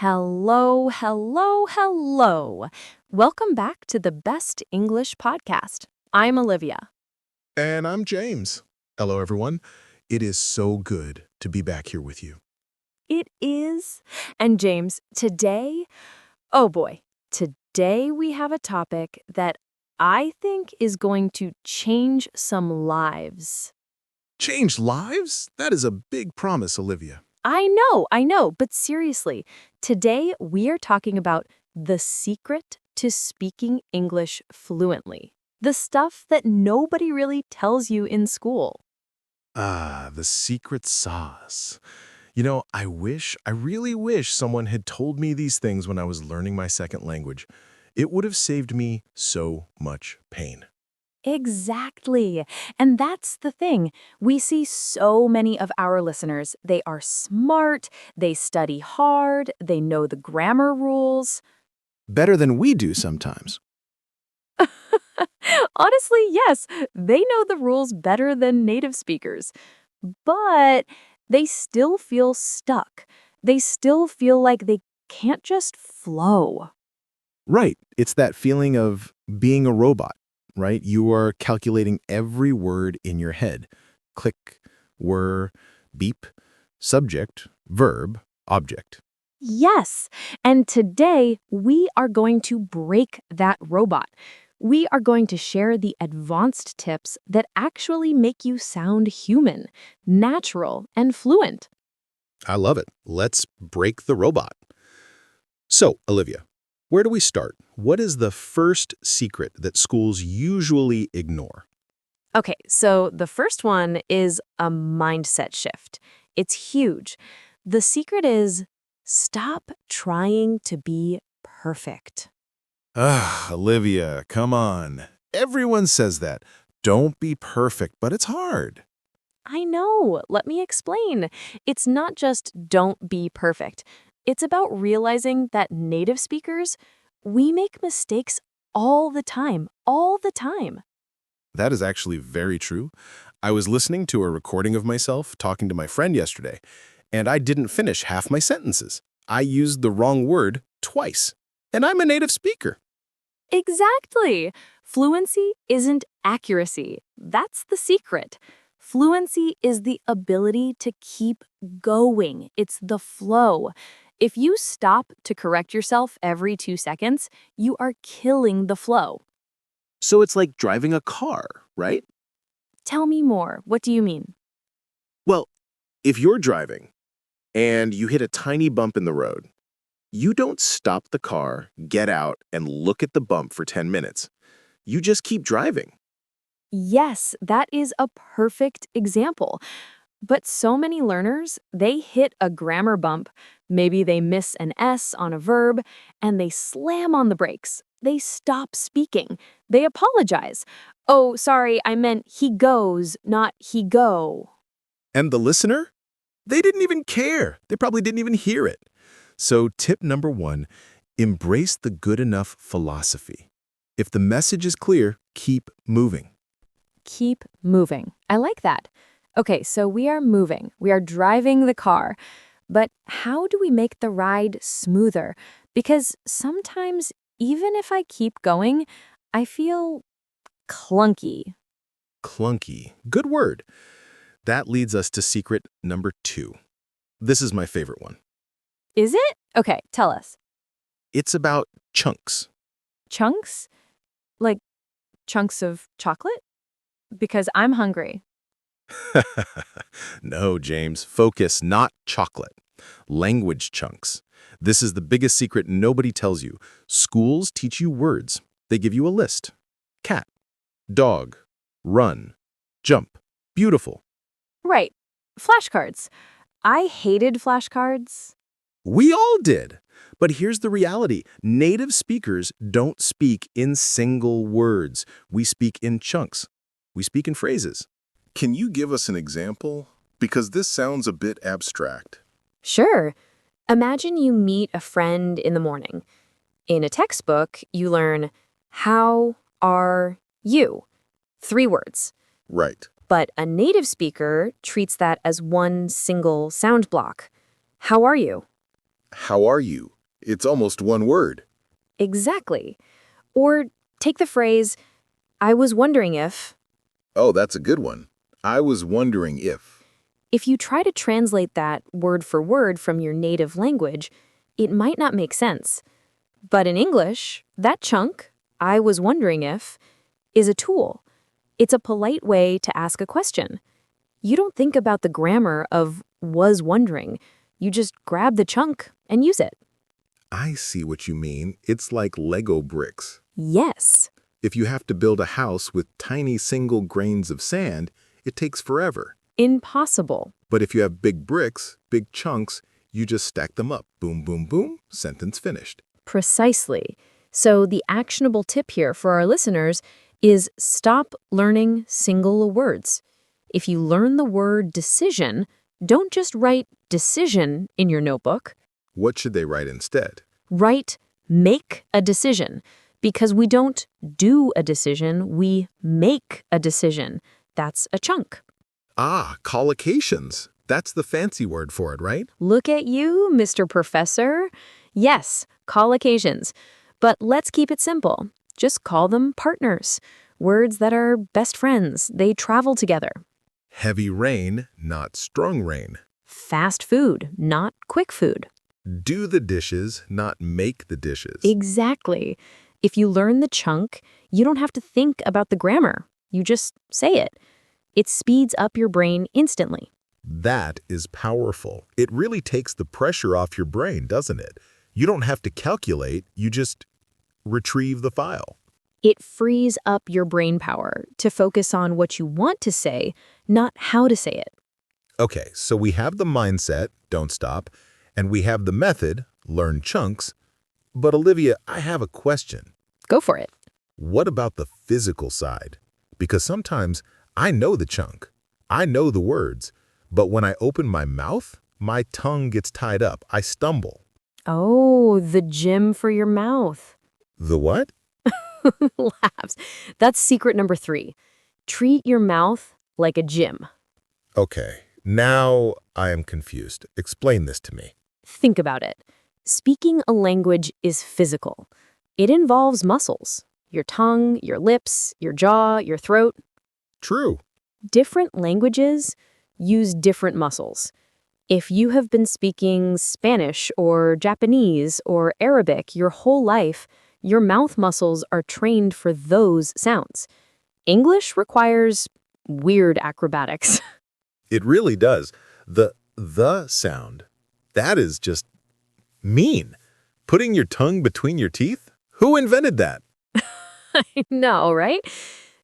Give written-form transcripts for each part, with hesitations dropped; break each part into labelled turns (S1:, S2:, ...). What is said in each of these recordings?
S1: Hello, hello, hello. Welcome back to the Best English Podcast. I'm Olivia.
S2: And I'm James. Hello, everyone. It is so good to be back here with you.
S1: It is. And James, today, oh boy, today we have a topic that I think is going to change some lives.
S2: Change lives? That is a big promise, Olivia.
S1: I know, but seriously, today we are talking about the secret to speaking English fluently. The stuff that nobody really tells you in school.
S2: Ah, the secret sauce. I really wish someone had told me these things when I was learning my second language. It would have saved me so much pain.
S1: Exactly. And that's the thing. We see so many of our listeners. They are smart, they study hard, they know the grammar rules.
S2: Better than we do sometimes.
S1: Honestly, yes, they know the rules better than native speakers. But they still feel stuck. They still feel like they can't just flow.
S2: Right. It's that feeling of being a robot, right? You are calculating every word in your head. Click, whir, beep, subject, verb, object.
S1: Yes, and today we are going to break that robot. We are going to share the advanced tips that actually make you sound human, natural, and fluent.
S2: I love it. Let's break the robot. So, Olivia, where do we start? What is the first secret that schools usually ignore?
S1: Okay, so the first one is a mindset shift. It's huge. The secret is stop trying to be perfect.
S2: Olivia, come on. Everyone says that. Don't be perfect, but it's hard.
S1: I know. Let me explain. It's not just don't be perfect. It's about realizing that native speakers, we make mistakes all the time, all the time.
S2: That is actually very true. I was listening to a recording of myself talking to my friend yesterday, and I didn't finish half my sentences. I used the wrong word twice, and I'm a native speaker.
S1: Exactly. Fluency isn't accuracy. That's the secret. Fluency is the ability to keep going. It's the flow. If you stop to correct yourself every 2 seconds, you are killing the flow.
S2: So it's like driving a car, right?
S1: Tell me more. What do you mean?
S2: Well, if you're driving and you hit a tiny bump in the road, you don't stop the car, get out, and look at the bump for 10 minutes. You just keep driving.
S1: Yes, that is a perfect example. But so many learners, they hit a grammar bump. Maybe they miss an S on a verb, and they slam on the brakes. They stop speaking. They apologize. Oh, sorry, I meant he goes, not he go.
S2: And the listener? They didn't even care. They probably didn't even hear it. So tip number 1, embrace the good enough philosophy. If the message is clear, keep moving.
S1: Keep moving. I like that. Okay, so we are moving. We are driving the car. But how do we make the ride smoother? Because sometimes, even if I keep going, I feel clunky.
S2: Clunky. Good word. That leads us to secret number 2. This is my favorite one.
S1: Is it? Okay, tell us.
S2: It's about chunks.
S1: Chunks? Like chunks of chocolate? Because I'm hungry.
S2: No, James. Focus, not chocolate. Language chunks. This is the biggest secret nobody tells you. Schools teach you words. They give you a list. Cat, dog, run, jump, beautiful.
S1: Right. Flashcards. I hated flashcards.
S2: We all did. But here's the reality. Native speakers don't speak in single words. We speak in chunks. We speak in phrases. Can you give us an example? Because this sounds a bit abstract.
S1: Sure. Imagine you meet a friend in the morning. In a textbook, you learn, how are you? 3 words.
S2: Right.
S1: But a native speaker treats that as one single sound block. How are you?
S2: How are you? It's almost one word.
S1: Exactly. Or take the phrase, I was wondering if.
S2: Oh, that's a good one. I was wondering if.
S1: If you try to translate that word for word from your native language, it might not make sense. But in English, that chunk, I was wondering if, is a tool. It's a polite way to ask a question. You don't think about the grammar of was wondering. You just grab the chunk and use it.
S2: I see what you mean. It's like Lego bricks.
S1: Yes.
S2: If you have to build a house with tiny single grains of sand, it takes forever.
S1: Impossible.
S2: But if you have big bricks, big chunks, you just stack them up. Boom, boom, boom, sentence finished.
S1: Precisely. So the actionable tip here for our listeners is stop learning single words. If you learn the word decision, don't just write decision in your notebook.
S2: What should they write instead?
S1: Write make a decision, because we don't do a decision, we make a decision. That's a chunk.
S2: Ah, collocations. That's the fancy word for it, right?
S1: Look at you, Mr. Professor. Yes, call occasions. But let's keep it simple. Just call them partners. Words that are best friends. They travel together.
S2: Heavy rain, not strong rain.
S1: Fast food, not quick food.
S2: Do the dishes, not make the dishes.
S1: Exactly. If you learn the chunk, you don't have to think about the grammar. You just say it. It speeds up your brain instantly.
S2: That is powerful. It really takes the pressure off your brain, doesn't it? You don't have to calculate, you just retrieve the file.
S1: It frees up your brain power to focus on what you want to say, not how to say it.
S2: Okay, so we have the mindset, don't stop, and we have the method, learn chunks. But Olivia, I have a question.
S1: Go for it.
S2: What about the physical side? Because sometimes I know the chunk, I know the words, but when I open my mouth, my tongue gets tied up. I stumble.
S1: Oh, the gym for your mouth.
S2: The what?
S1: Laughs. That's secret number 3. Treat your mouth like a gym.
S2: Okay, now I am confused. Explain this to me.
S1: Think about it. Speaking a language is physical. It involves muscles. Your tongue, your lips, your jaw, your throat.
S2: True.
S1: Different languages use different muscles. If you have been speaking Spanish or Japanese or Arabic your whole life, your mouth muscles are trained for those sounds. English requires weird acrobatics.
S2: It really does. The sound, that is just mean. Putting your tongue between your teeth? Who invented that?
S1: I know, right?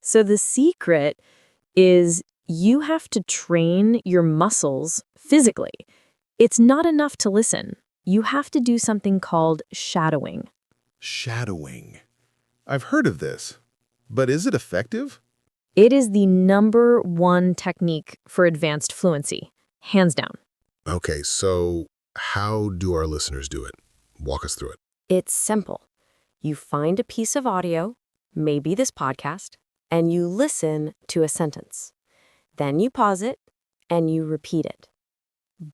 S1: So the secret is you have to train your muscles physically. It's not enough to listen. You have to do something called shadowing.
S2: Shadowing. I've heard of this, but is it effective?
S1: It is the #1 technique for advanced fluency, hands down.
S2: Okay, so how do our listeners do it? Walk us through it.
S1: It's simple. You find a piece of audio, maybe this podcast, and you listen to a sentence. Then you pause it and you repeat it.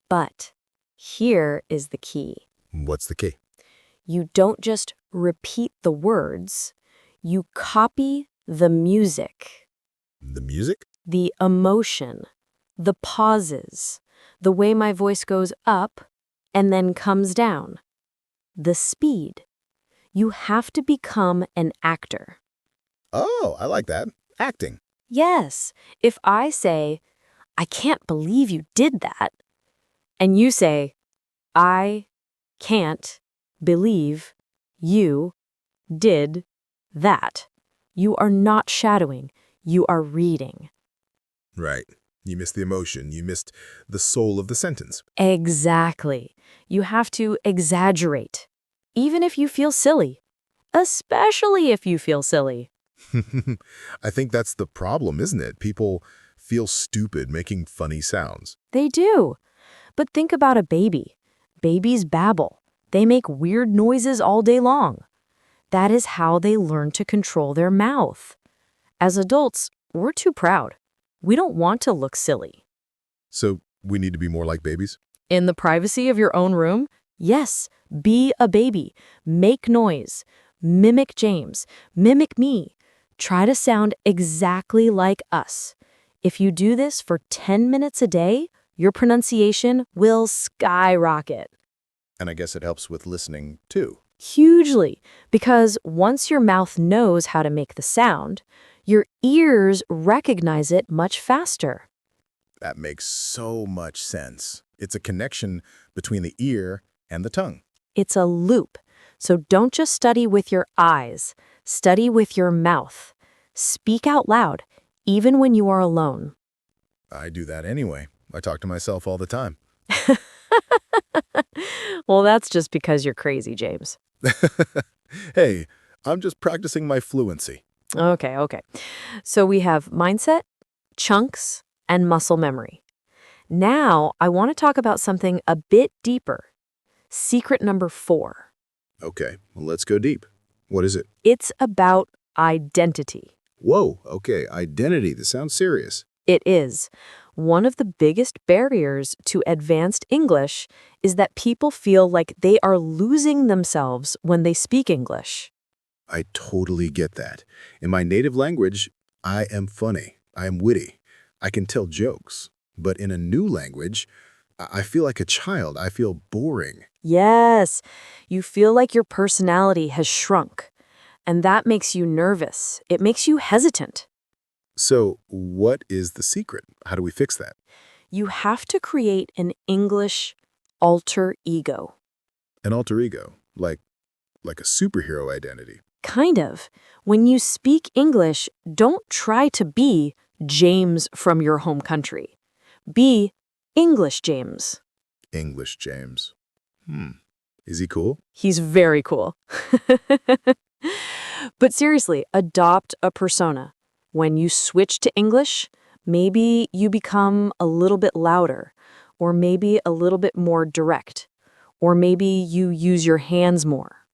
S1: But here is the key.
S2: What's the key?
S1: You don't just repeat the words, you copy the music,
S2: The music?
S1: the emotion, the pauses, the way my voice goes up and then comes down, the speed. You have to become an actor.
S2: Oh, I like that. Acting.
S1: Yes, if I say, I can't believe you did that, and you say, I can't believe you did that, you are not shadowing, you are reading.
S2: Right. You missed the emotion. You missed the soul of the sentence.
S1: Exactly. You have to exaggerate, even if you feel silly, especially if you feel silly.
S2: I think that's the problem, isn't it? People feel stupid making funny sounds.
S1: They do. But think about a baby. Babies babble. They make weird noises all day long. That is how they learn to control their mouth. As adults, we're too proud. We don't want to look silly.
S2: So we need to be more like babies?
S1: In the privacy of your own room, Yes, be a baby, make noise, mimic James, mimic me. Try to sound exactly like us. If you do this for 10 minutes a day, your pronunciation will skyrocket.
S2: And I guess it helps with listening, too.
S1: Hugely, because once your mouth knows how to make the sound, your ears recognize it much faster.
S2: That makes so much sense. It's a connection between the ear and the tongue.
S1: It's a loop. So don't just study with your eyes, study with your mouth. Speak out loud, even when you are alone.
S2: I do that anyway. I talk to myself all the time.
S1: Well, that's just because you're crazy, James.
S2: Hey, I'm just practicing my fluency.
S1: Okay. So we have mindset, chunks, and muscle memory. Now, I want to talk about something a bit deeper. Secret number 4.
S2: Okay, well, let's go deep. What is it?
S1: It's about identity.
S2: Whoa, okay, identity. This sounds serious.
S1: It is. One of the biggest barriers to advanced English is that people feel like they are losing themselves when they speak English.
S2: I totally get that. In my native language, I am funny. I am witty. I can tell jokes. But in a new language, I feel like a child. I feel boring.
S1: Yes, you feel like your personality has shrunk, and that makes you nervous. It makes you hesitant.
S2: So, what is the secret? How do we fix that?
S1: You have to create an English alter ego.
S2: An alter ego, like a superhero identity.
S1: Kind of. When you speak English, don't try to be James from your home country. Be English James.
S2: English James. Is he cool?
S1: He's very cool. But seriously, adopt a persona. When you switch to English, maybe you become a little bit louder, or maybe a little bit more direct, or maybe you use your hands more.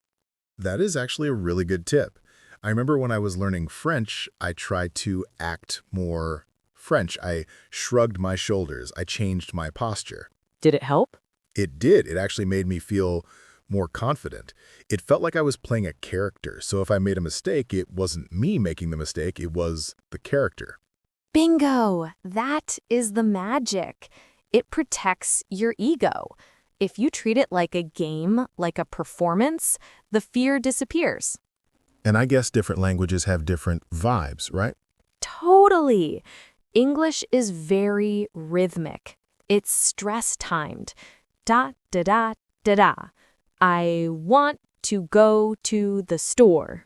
S2: That is actually a really good tip. I remember when I was learning French, I tried to act more French. I shrugged my shoulders. I changed my posture.
S1: Did it help?
S2: It did. It actually made me feel more confident. It felt like I was playing a character. So if I made a mistake, it wasn't me making the mistake, it was the character.
S1: Bingo! That is the magic. It protects your ego. If you treat it like a game, like a performance, the fear disappears.
S2: And I guess different languages have different vibes, right?
S1: Totally. English is very rhythmic. It's stress-timed. Da, da, da, da, da. I want to go to the store.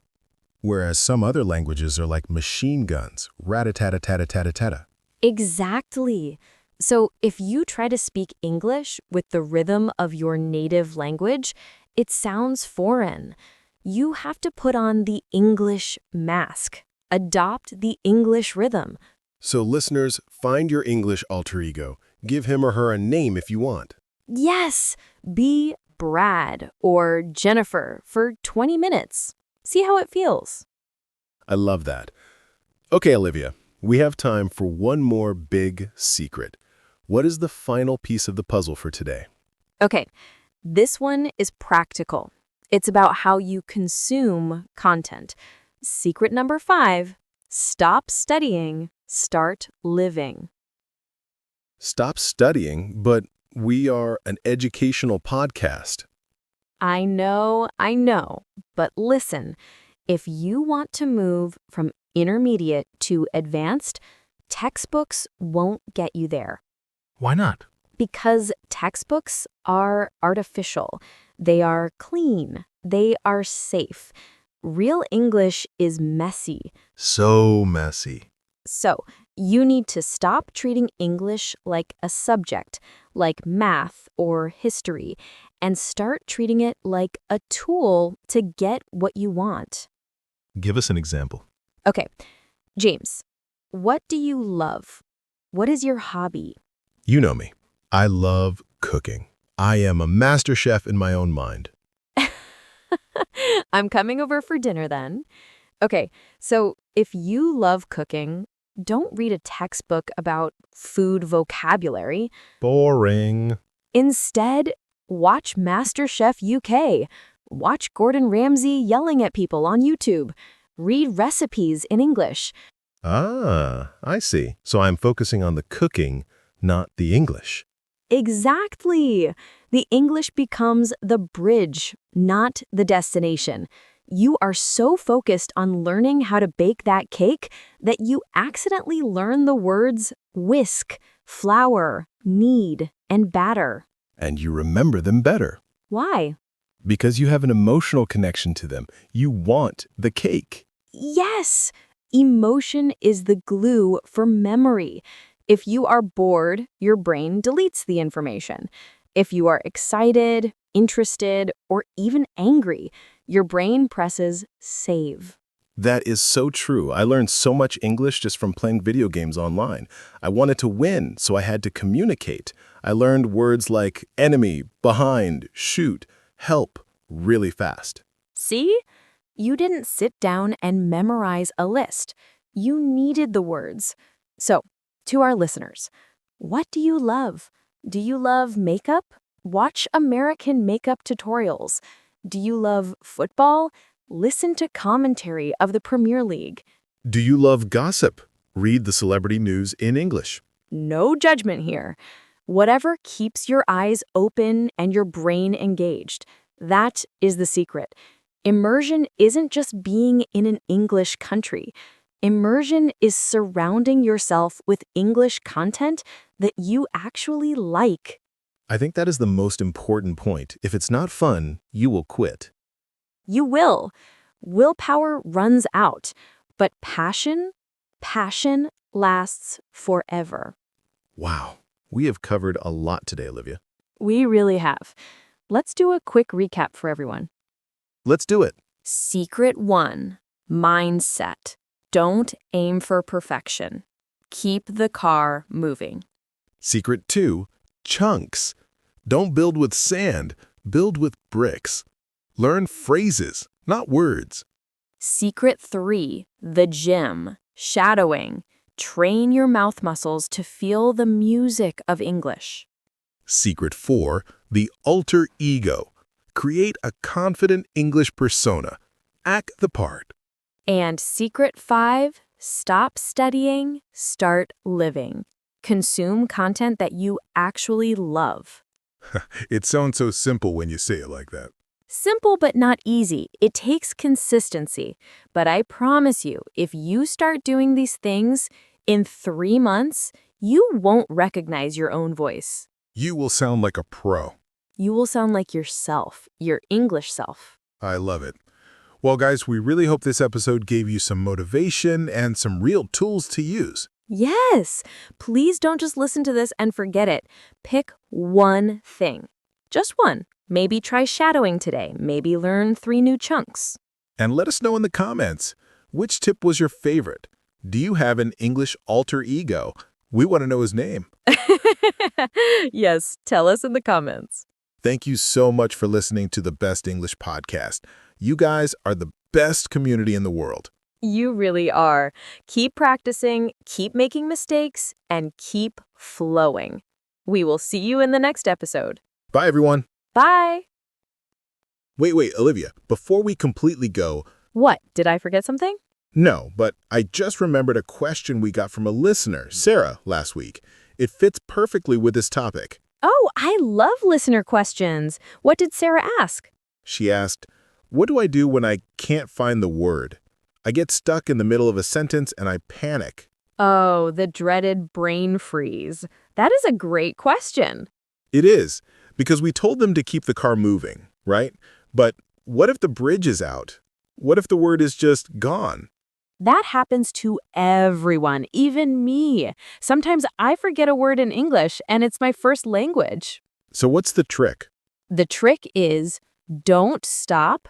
S2: Whereas some other languages are like machine guns, rat-a-tat-a-tat-a-tat-a-tat-a.
S1: Exactly. So if you try to speak English with the rhythm of your native language, it sounds foreign. You have to put on the English mask. Adopt the English rhythm.
S2: So listeners, find your English alter ego. Give him or her a name if you want.
S1: Yes, be Brad or Jennifer for 20 minutes. See how it feels.
S2: I love that. Okay, Olivia, we have time for one more big secret. What is the final piece of the puzzle for today?
S1: Okay, this one is practical. It's about how you consume content. Secret number 5, stop studying, start living.
S2: Stop studying, but we are an educational podcast.
S1: I know, but listen, if you want to move from intermediate to advanced, textbooks won't get you there.
S2: Why not?
S1: Because textbooks are artificial. They are clean. They are safe. Real English is messy.
S2: So messy.
S1: So, you need to stop treating English like a subject, like math or history, and start treating it like a tool to get what you want.
S2: Give us an example.
S1: Okay, James, what do you love? What is your hobby?
S2: You know me. I love cooking. I am a master chef in my own mind.
S1: I'm coming over for dinner then. Okay, so if you love cooking, don't read a textbook about food vocabulary.
S2: Boring.
S1: Instead, Watch MasterChef UK. Watch Gordon Ramsay yelling at people on YouTube. Read recipes in English.
S2: Ah, I see. So I'm focusing on the cooking, not the English.
S1: Exactly. The English becomes the bridge, not the destination. You are so focused on learning how to bake that cake that you accidentally learn the words whisk, flour, knead, and batter.
S2: And you remember them better
S1: Why?
S2: because you have an emotional connection to them. You want the cake.
S1: Yes, emotion is the glue for memory. If you are bored, your brain deletes the information. If you are excited, interested, or even angry, your brain presses save.
S2: That is so true. I learned so much English just from playing video games online. I wanted to win, so I had to communicate. I learned words like enemy, behind, shoot, help really fast.
S1: See? You didn't sit down and memorize a list. You needed the words. So, to our listeners, what do you love? Do you love makeup? Watch American makeup tutorials. Do you love football? Listen to commentary of the Premier League.
S2: Do you love gossip? Read the celebrity news in English.
S1: No judgment here. Whatever keeps your eyes open and your brain engaged, that is the secret. Immersion isn't just being in an English country. Immersion is surrounding yourself with English content that you actually like.
S2: I think that is the most important point. If it's not fun, you will quit.
S1: You will. Willpower runs out, but passion lasts forever.
S2: Wow, we have covered a lot today, Olivia.
S1: We really have. Let's do a quick recap for everyone.
S2: Let's do it.
S1: Secret 1, mindset. Don't aim for perfection. Keep the car moving.
S2: Secret 2, chunks. Don't build with sand, build with bricks. Learn phrases, not words.
S1: Secret 3, the gym. Shadowing. Train your mouth muscles to feel the music of English.
S2: Secret 4, the alter ego. Create a confident English persona. Act the part.
S1: And secret 5, stop studying, start living. Consume content that you actually love.
S2: It sounds so simple when you say it like that.
S1: Simple but not easy. It takes consistency. But I promise you, if you start doing these things, in 3 months, you won't recognize your own voice.
S2: You will sound like a pro.
S1: You will sound like yourself, your English self.
S2: I love it. Well, guys, we really hope this episode gave you some motivation and some real tools to use.
S1: Yes! Please don't just listen to this and forget it. Pick one thing. Just one. Maybe try shadowing today. Maybe learn 3 new chunks.
S2: And let us know in the comments, which tip was your favorite? Do you have an English alter ego? We want to know his name.
S1: Yes, tell us in the comments.
S2: Thank you so much for listening to the Best English Podcast. You guys are the best community in the world.
S1: You really are. Keep practicing, keep making mistakes, and keep flowing. We will see you in the next episode.
S2: Bye, everyone.
S1: Bye!
S2: Wait, Olivia, before we completely go,
S1: What, did I forget something?
S2: no, but I just remembered a question we got from a listener, Sarah, last week. It fits perfectly with this topic.
S1: Oh, I love listener questions. What did Sarah ask?
S2: She asked, what do I do when I can't find the word? I get stuck in the middle of a sentence and I panic.
S1: Oh, the dreaded brain freeze. That is a great question.
S2: It is, because we told them to keep the car moving, right? But what if the bridge is out? What if the word is just gone?
S1: That happens to everyone, even me. Sometimes I forget a word in English and it's my first language.
S2: So what's the trick?
S1: The trick is don't stop,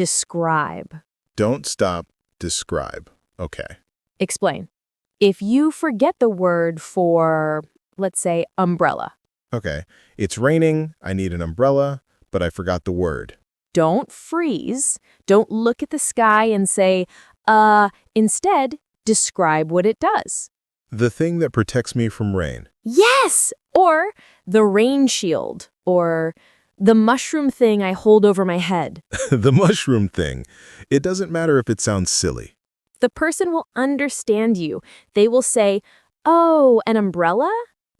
S1: describe.
S2: Don't stop, describe. Okay.
S1: Explain. If you forget the word for, let's say, umbrella,
S2: Okay. It's raining, I need an umbrella, but I forgot the word.
S1: don't freeze. Don't look at the sky and say, instead, describe what it does.
S2: The thing that protects me from rain.
S1: Yes! Or the rain shield, or The mushroom thing I hold over my head.
S2: The mushroom thing. It doesn't matter if it sounds silly.
S1: The person will understand you. They will say, "Oh, an umbrella?"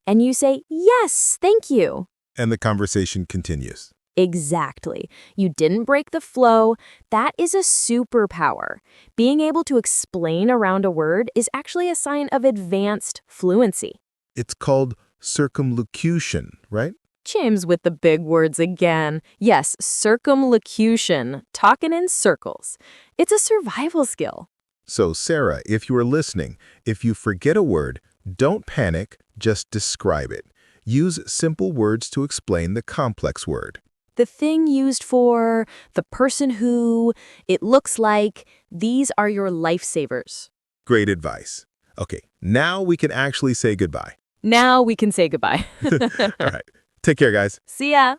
S1: And you say, "Yes, thank you."
S2: And the conversation continues.
S1: Exactly. You didn't break the flow. That is a superpower. Being able to explain around a word is actually a sign of advanced fluency.
S2: It's called circumlocution, right?
S1: James with the big words again. Yes, circumlocution, talking in circles. It's a survival skill.
S2: So, Sarah, if you are listening, if you forget a word, don't panic, just describe it. Use simple words to explain the complex word.
S1: The thing used for, the person who, it looks like, these are your lifesavers.
S2: Great advice. Okay, now we can actually say goodbye.
S1: Now we can say goodbye.
S2: All right. Take care, guys.
S1: See ya.